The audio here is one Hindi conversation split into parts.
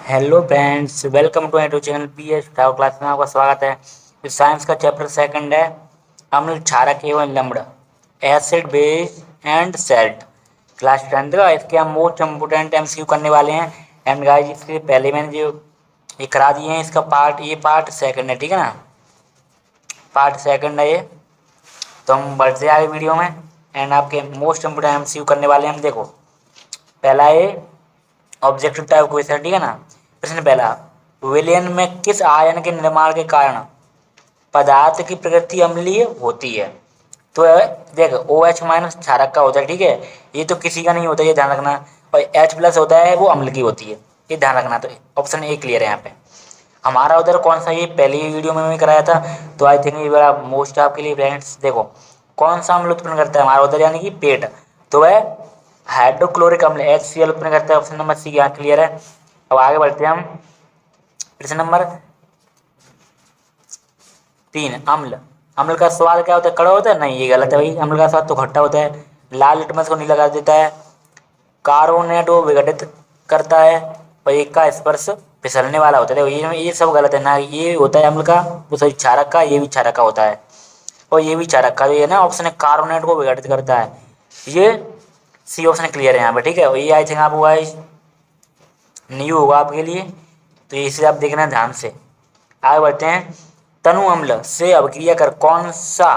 Hello friends, welcome to YouTube channel PH travel class में आपका स्वागत है। इस साइंस का चैप्टर सेकंड है अम्ल, क्षारक एवं लवण, acid base and salt. Class 10 का इसके हम मोस्ट इम्पोर्टेंट एमसीक्यू करने वाले हैं। एंड गाइस, इससे पहले मैंने जो ये करा दिए हैं, इसका पार्ट सेकंड है, ठीक है ना। पार्ट सेकंड है ये। तो हम बढ़ते आगे वीडियो में एंड आपके मोस्ट इम्पोर्टेंट एमसीक्यू करने वाले हैं हम। देखो, पहला ये ऑब्जेक्टिव टाइप क्वेश्चन, ठीक है ना। प्रश्न पहला, विलयन में किस आयन के निर्माण के कारण पदार्थ की प्रकृति अम्लीय होती है? तो देख, ओ एच माइनस क्षारक का होता है, ठीक है। ये तो किसी का नहीं होता, ये ध्यान रखना। और एच प्लस होता है, वो अम्ल की होती है, ये ध्यान रखना। तो ऑप्शन ए क्लियर है यहाँ पे हमारा। उधर कौन सा, ये पहली वीडियो में भी कराया था, तो आई थिंक ये बड़ा मोस्ट आपके लिए फ्रेंड्स। देखो, कौन सा अम्ल उत्पन्न करता है हमारा उधर, यानी कि पेट, तो वह हाइड्रोक्लोरिक अम्ल HCl उत्पन्न करता है। ऑप्शन नंबर सी यहाँ क्लियर है। अब आगे बढ़ते हैं हम। प्रश्न नंबर 3, अम्ल। अम्ल का स्वाद क्या होता है? कड़वा होता है? नहीं, ये गलत है भाई। अम्ल का स्वाद तो खट्टा होता है। लाल लिटमस को नीला कर देता है। कार्बोनेट वो विघटित करता है। और एक का स्पर्श फिसलने वाला होता है। ये सब गलत है ना। ये होता है अम्ल का, वो सही क्षारक का, ये भी क्षारक का होता है। और ये भी क्षारक का, ये ना ऑप्शन है कार्बोनेट को विघटित करता है। ये सी ऑप्शन क्लियर है यहाँ पे, ठीक है। और ये आई थिंक आपको न्यू होगा आपके लिए, तो इसे आप देखना ध्यान से। आगे बढ़ते हैं। तनु अम्ल से अभिक्रिया कर कौन सा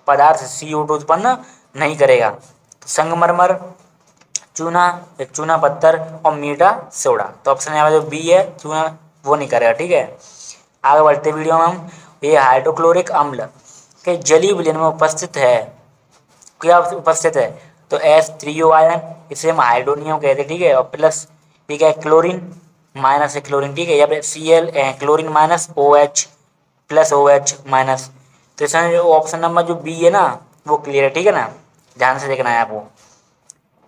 पदार्थ CO2 उत्पन्न नहीं करेगा? तो संगमरमर, चूना, एक चूना पत्थर और मीठा सोडा। तो ऑप्शन यहाँ पे जो बी है, चूना, वो नहीं करेगा, ठीक है। आगे बढ़ते वीडियो में हम। ये हाइड्रोक्लोरिक अम्ल के जलीय विलयन में उपस्थित है, क्या उपस्थित है? तो H3O आयन, इसे हम हाइड्रोनियम कहते हैं, ठीक है। और प्लस ठीक है क्लोरीन माइनस है क्लोरीन, ठीक है। या फिर Cl chlorine minus OH plus OH minus. तो इसमें जो ऑप्शन नंबर जो बी है ना, वो क्लियर है, ठीक है ना। ध्यान से देखना है आपको।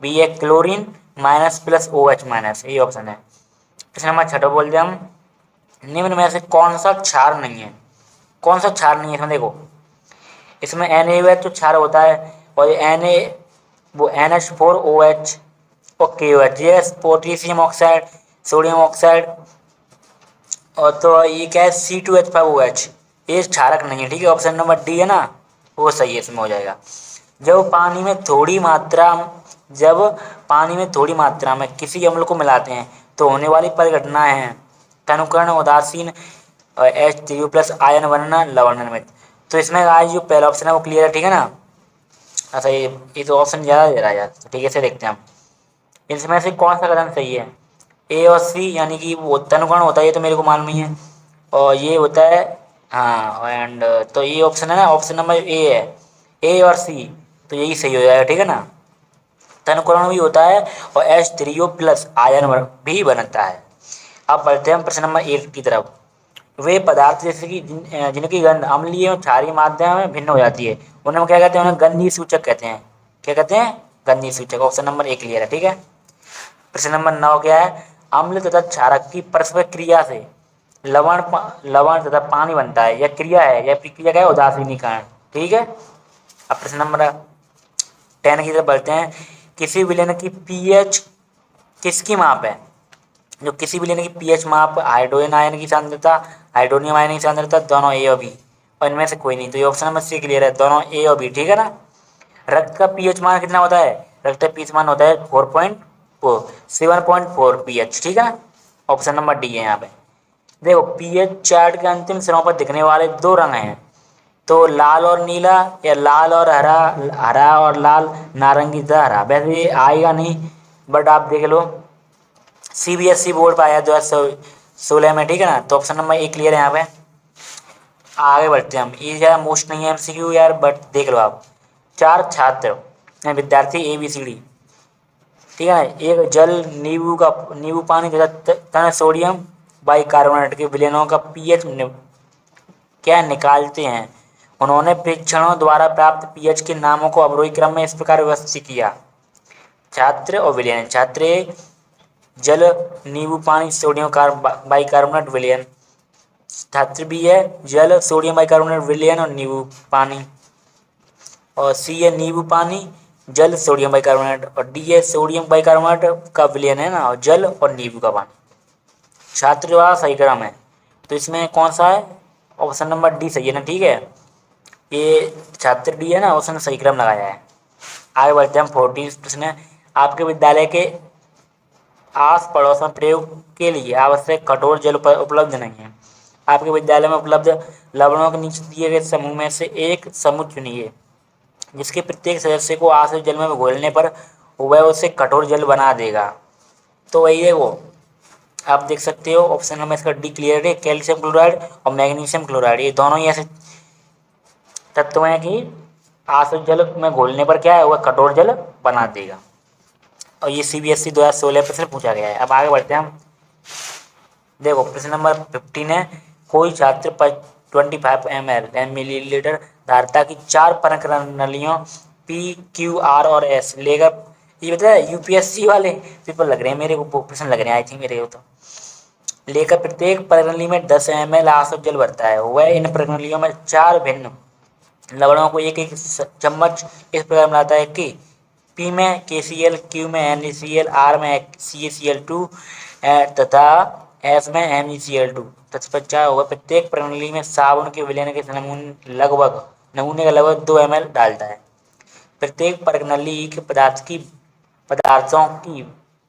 बी है chlorine minus plus OH minus, ये ऑप्शन है। प्रश्न नंबर 6 बोलते हैं हम। निम्न में से कौन सा क्षार नहीं है? कौन सा क्षार नहीं है इसमें? देखो, इसमें NaOH जो क्षार होता है, और Na वो NH4OH और KOH, ये पोटेशियम ऑक्साइड, सोडियम ऑक्साइड, और तो ये क्या है C2H5OH, ये क्षारक नहीं है, ठीक है। ऑप्शन नंबर डी है ना, वो सही है, इसमें हो जाएगा। जब पानी में थोड़ी मात्रा में किसी अम्ल को मिलाते हैं तो होने वाली परिघटनाएं हैं तनुकरण, उदासीन, H3O प्लस आयन बनना, लवण निर्मित। तो इसमें आज जो पहला ऑप्शन है वो क्लियर है, ठीक है ना। अच्छा, ये तो ऑप्शन ज़्यादा दे रहा है यार, तो ठीक है, इसे देखते हैं हम। इसमें से कौन सा कदम सही है? ए और सी, यानी कि वो तनुकरण होता है, ये तो मेरे को मालूम ही है। और ये होता है, हाँ, एंड तो ये ऑप्शन है ना, ऑप्शन नंबर ए है, ए और सी, तो यही सही हो जाएगा, ठीक है ना। तनुकरण भी होता है और H3O प्लस आयन भी बनता है। अब बढ़ते हैं हम प्रश्न नंबर 8 की तरफ। वे पदार्थ जैसे कि जिनकी गंध अम्लीय और क्षारीय माध्यम में भिन्न हो जाती है, उन्हें हम क्या कहते हैं? उन्हें गंधीय सूचक कहते हैं। क्या कहते हैं? गंधीय सूचक। ऑप्शन नंबर ए क्लियर है, ठीक है। प्रश्न नंबर 9 क्या है? अम्ल तथा क्षारक की परस्पर क्रिया से लवण तथा पानी बनता है। यह क्रिया है, यह प्रक्रिया क्या है? उदासीनीकरण, ठीक है। अब प्रश्न नंबर 10 की तरफ बढ़ते हैं। किसी विलयन की पीएच किसकी माप है? जो किसी विलयन की पीएच माप हाइड्रोजन आयन की सांद्रता, हाइड्रोनियम आयन की सांद्रता, दोनों ए और बी, और इनमें से कोई नहीं। तो ये ऑप्शन नंबर सी क्लियर है, दोनों ए और बी, ठीक है ना। रक्त का पीएच मान कितना होता है? रक्त का पीएच मान होता है 7.4 पीएच, ठीक है ना। ऑप्शन नंबर डी है यहाँ पे। देखो, पीएच चार्ट के अंतिम सिरों पर दिखने वाले दो रंग हैं, तो लाल और नीला, या लाल और हरा, हरा और लाल, नारंगी तथा हरा। वैसे ये आएगा नहीं, बट आप देख लो, CBSE बोर्ड पर आया 2016 में, ठीक है ना। तो ऑप्शन नंबर ए क्लियर है यहाँ पे। आगे बढ़ते हैं हम। ये ज़्यादा मोस्ट नहीं है MCQ यार, बट देख लो आप। 4 छात्र विद्यार्थी ABCD, ठीक है ना। एक जल, नींबू पानी तथा सोडियम बाइकार्बोनेट के विलयनों का पीएच क्या निकालते हैं। उन्होंने परीक्षणों द्वारा प्राप्त पीएच के नामों को अवरोही क्रम में इस प्रकार व्यवस्थित किया। छात्र और विलयन। छात्र ए, जल, नींबू पानी, सोडियम बाइकार्बोनेट विलयन। छात्र बी है, जल, सोडियम बाइकार्बोनेट विलयन और नींबू पानी। और सी है नींबू पानी, जल, सोडियम बाइकार्बोनेट। और डी है सोडियम बाइकार्बोनेट का विलयन है ना, और जल और नींबू का पानी। छात्र द्वारा सही क्रम है, तो इसमें कौन सा है, ऑप्शन नंबर डी सही है ना, ठीक है। ये छात्र डी है ना, उसने सही क्रम लगाया है। आगे बढ़ते हैं हम 14 प्रश्न है, आपके विद्यालय के आस पड़ोस में प्रयोग के लिए आवश्यक कठोर जल उपलब्ध नहीं है। आपके विद्यालय में उपलब्ध लवणों के नीचे दिए गए समूह में से एक समूह चुनिए जिसके प्रत्येक सदस्य को आश्रित जल में घोलने पर वह उसे कठोर जल बना देगा। तो वही है वो, आप देख सकते हो ऑप्शन नंबर इसका डी क्लियर है। कैल्शियम क्लोराइड और मैग्नीशियम क्लोराइड ये दोनों ही ऐसे तत्व हैं कि आश्रित जल में घोलने पर क्या है, वह कठोर जल बना देगा। और ये CBSE 2016 प्रश्न पूछा गया है। अब आगे बढ़ते हैं हम, देखो प्रश्न नंबर 15 है, कोई छात्र 25 मिलीलीटर धारिता की 4 परख नलियों PQR और S लेकर, ये बता UPSC वाले पेपर लग रहे हैं मेरे को, प्रश्न लग रहे हैं आई थिंक मेरे को, तो लेकर प्रत्येक परगनली में 10 ml आसुत जल भरता है। वह इन परगनलियों में 4 भिन्न लवणों को एक एक चम्मच इस प्रकार मिलाता है कि P में KCl, Q में NaCl, R में CaCl2 तथा S में MeCl2 तत्पश्चात होगा प्रत्येक प्रणाली में साबुन के विलयन के नमूने का लगभग 2 ml डालता है। प्रत्येक प्रणाली के पदार्थों की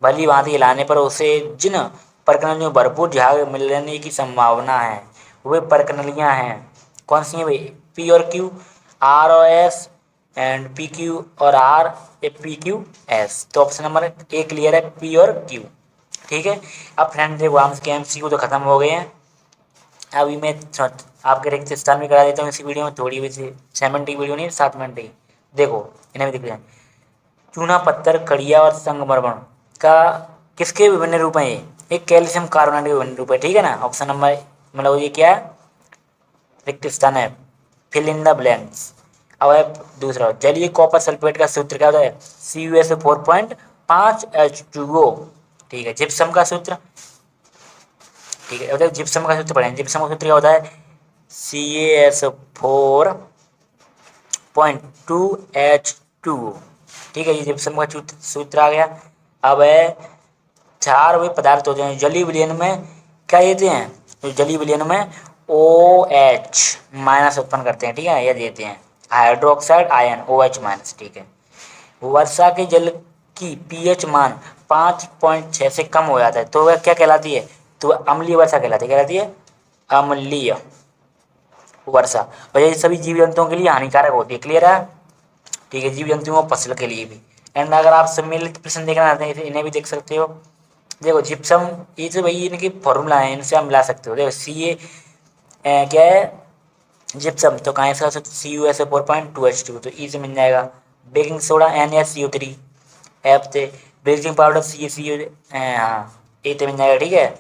भली भांति हिलाने पर उसे जिन प्रणालियों भरपूर झाग मिलने की संभावना है वे प्रणालियाँ हैं कौन सी हैं भाई, P और Q, R और S एंड PQ और R, PQS। तो ऑप्शन नंबर ए क्लियर है, P और Q, ठीक है। अब फ्रेंड्स देखो आर्म्स के MCQ तो खत्म हो गए हैं। अभी मैं आपके रिक्त स्थान में करा देता हूँ इसी वीडियो में, थोड़ी भी 6 मिनट की वीडियो नहीं, 7 मिनट की। देखो इन्हें भी दिख रहे हैं, चूना पत्थर, कड़िया और संगमरमर का किसके विभिन्न रूप हैं, ये एक कैल्शियम कार्बोनेट के विभिन्न रूप है, ठीक है ना। ऑप्शन नंबर मतलब ये क्या है, रिक्त स्थान है, फिल इन द ब्लैंक्स। अब है दूसरा, जलीय कॉपर सल्फेट का सूत्र क्या होता है, CuSO4.5H2O, ठीक है। जिप्सम का सूत्र, ठीक है, मतलब जिप्सम का सूत्र पढ़ें, जिप्सम का सूत्र क्या होता है, CaSO4.2H2O, ठीक है, ये जिप्सम का सूत्र आ गया। अब है 4 वे पदार्थ होते हैं जलीय विलयन में क्या देते हैं, तो जलीय विलयन में OH माइनस उत्पन्न करते हैं, ठीक है, ये देते हैं हाइड्रोक्साइड आयन OH माइनस, ठीक है। वर्षा के जल की pH मान 5.6 से कम हो जाता है तो वह क्या कहलाती है, तो अम्लीय वर्षा कहलाती है, अम्लीय वर्षा। और ये सभी जीव जंतुओं के लिए हानिकारक होती है, क्लियर है, ठीक है, जीव जंतुओं और फसल के लिए भी। एंड अगर आप सम्मिलित प्रश्न देखना चाहते हैं इन्हें भी देख सकते हो। देखो जिप्सम, ये तो भाई इनकी फॉर्मूला है, इनसे हम मिला सकते हो। देखो Ca क्या है, जिप्सम, तो कहाँ इसका CuSO4.2H2, तो ई से मिल जाएगा। बेकिंग सोडा NaCO3, एफ से ब्लीचिंग पाउडर CaCO, हाँ ए से मिल जाएगा, ठीक है।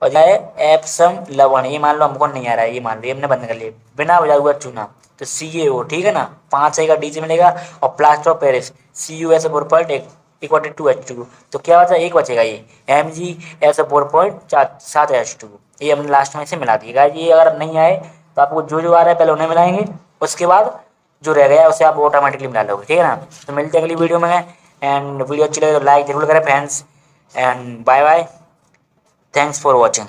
और जो है एप्सम लवण, ये मान लो हमको नहीं आ रहा है, ये मान लो हमने बंद कर लिया, बिना बुझा हुआ चूना, तो CaO, ठीक है ना, 5 का डी से मिलेगा। और प्लास्टर ऑफ पेरिस CuSO4.2H2, तो क्या बचा, एक बचेगा ये MgSO4.7H2, ये हमने लास्ट में से मिला दिएगा। ये अगर नहीं आए तो आपको जो आ रहा है पहले उन्हें मिलाएंगे, उसके बाद जो रह गया उसे आप ऑटोमेटिकली मिला लोगे, ठीक है ना। तो मिलते हैं अगली वीडियो में, एंड वीडियो अच्छी लगे तो लाइक जरूर करें friends, and bye bye, thanks for watching.